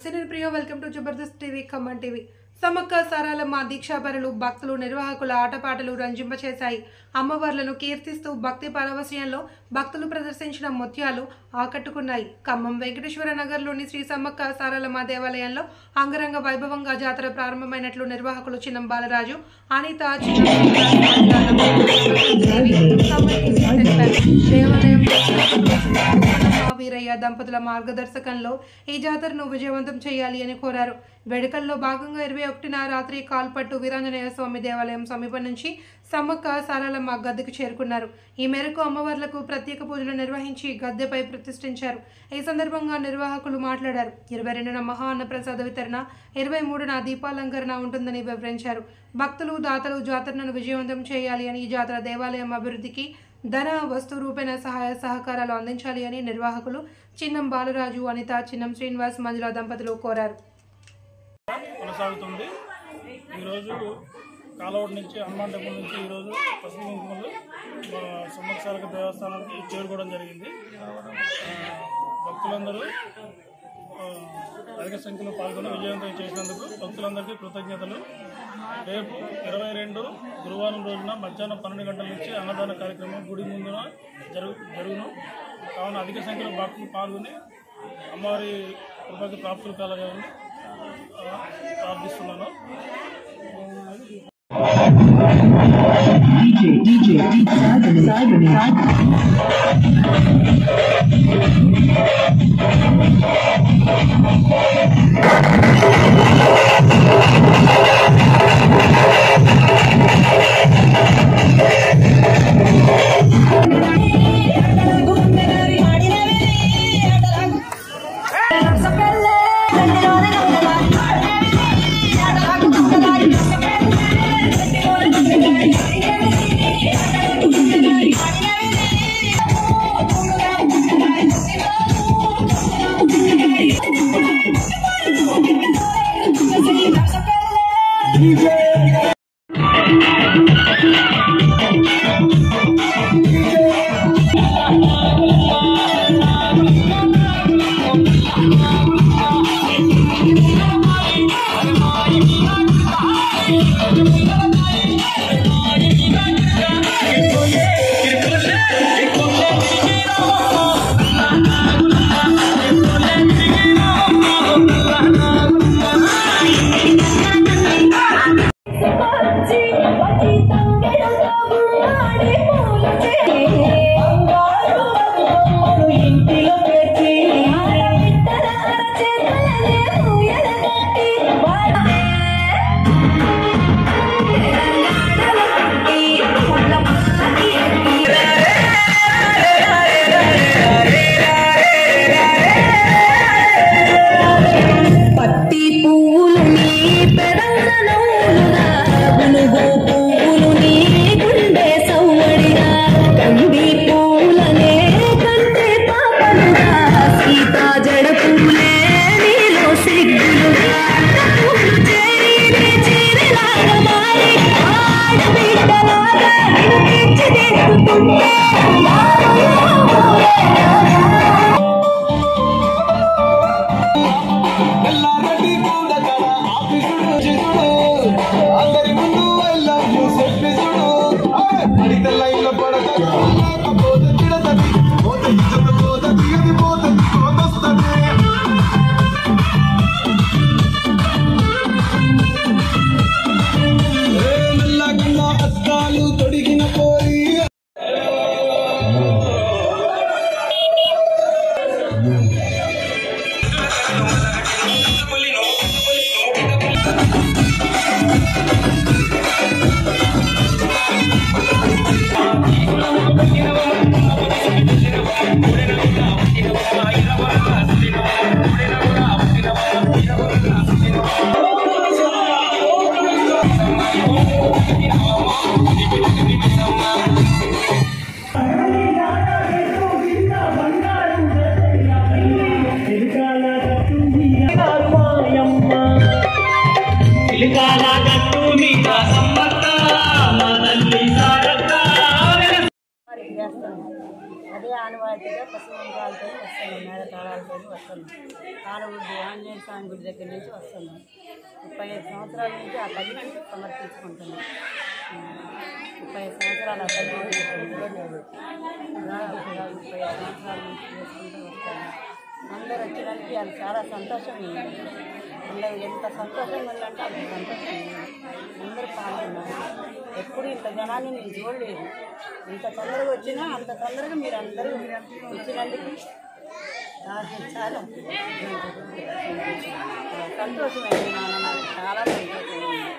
సినీ ప్రియ welcome to Jabardasth TV Khammam TV. Sammakka Saralamma దీక్షాపరులు భక్తులు నిర్వాహకుల ఆటపాటలు రంజింపచేశాయి. అమ్మవార్లను కీర్తిస్తూ భక్తి పరవశయంలో భక్తులు ప్రదర్శించిన ముత్యాలు ఆకట్టుకున్నాయి. ఖమ్మం వెంకటేశ్వర నగర్లోని శ్రీ సమ్మక్క సారాలమ్మ దేవాలయంలో అంగరంగ వైభవంగా జాతర ప్రారంభమైనట్లు నిర్వాహకులు చిన్నం బాలరాజు, అనిత, దేవాలయం వీరయ్య దంపతుల మార్గదర్శకంలో ఈ జాతరను విజయవంతం చేయాలి అని కోరారు. వేడుకల్లో భాగంగా 21న రాత్రి కాల్పట్టు వీరాంజనేయ స్వామి దేవాలయం సమీపం నుంచి సమ్మక్క సారాలమ్మ గద్దెకు చేరుకున్నారు. ఈ మేరకు అమ్మవార్లకు ప్రత్యేక పూజలు నిర్వహించి గద్దెపై ప్రతిష్ఠించారు. ఈ సందర్భంగా నిర్వాహకులు మాట్లాడారు. 22న మహా అన్నప్రసాద వితరణ, 23న దీపాలంకరణ ఉంటుందని వివరించారు. భక్తులు దాతలు జాతరను విజయవంతం చేయాలి అని, ఈ జాతర దేవాలయం అభివృద్ధికి ధన వస్తు రూపేణ సహాయ సహకారాలు అందించాలి అని నిర్వాహకులు చిన్నం బాలరాజు, అనిత, చిన్నం శ్రీనివాస్, మంజుల దంపతులు కోరారు. కొనసాగుతుంది. ఈరోజు కాలవడ్ నుంచి హనుమాన్ టెంపుల్ నుంచి ఈరోజు పశ్చిమ కుంకుమలు సమ్మక్క సారక్క దేవస్థానానికి చేరుకోవడం జరిగింది. భక్తులందరూ అధిక సంఖ్యలో పాల్గొని విజయవంతం చేసినందుకు భక్తులందరికీ కృతజ్ఞతలు. రేపు 22 గురువారం రోజున మధ్యాహ్నం 12 గంటల నుంచి అన్నదాన కార్యక్రమం గుడి ముందున జరుగును. కావున అధిక సంఖ్యలో భక్తులు పాల్గొని అమ్మవారి కృపకి ప్రాప్తులు కలగాలని ప్రార్థిస్తున్నాను. అదే ఆనవాయితీగా పశువులతో వస్తున్నాం, మేళతాళాలతో వస్తున్నాం. కాలగుడ్డి ఆంజనేయ స్వామి గుడి దగ్గర నుంచి వస్తున్నాం. 35 సంవత్సరాల నుంచి ఆ తల్లికి సమర్పించుకుంటున్నాం. 35 సంవత్సరాలు ఆ తల్లి 35 సంవత్సరాల నుంచి చేసుకుంటూ వస్తాను. అందరూ వచ్చినానికి అది చాలా సంతోషంగా ఉంది. అందరూ ఎంత సంతోషంగా ఉందంటే అంత సంతోషంగా ఉంది. అందరూ పాల్గొన్నారు. ఎప్పుడు ఇంత జనాన్ని నేను చూడలేదు. ఇంత తొందరగా వచ్చినా అంత తొందరగా మీరు అందరూ వచ్చినందుకు నాకు చాలా సంతోషమైంది. నాన్న నాకు చాలా సంతోషమైంది.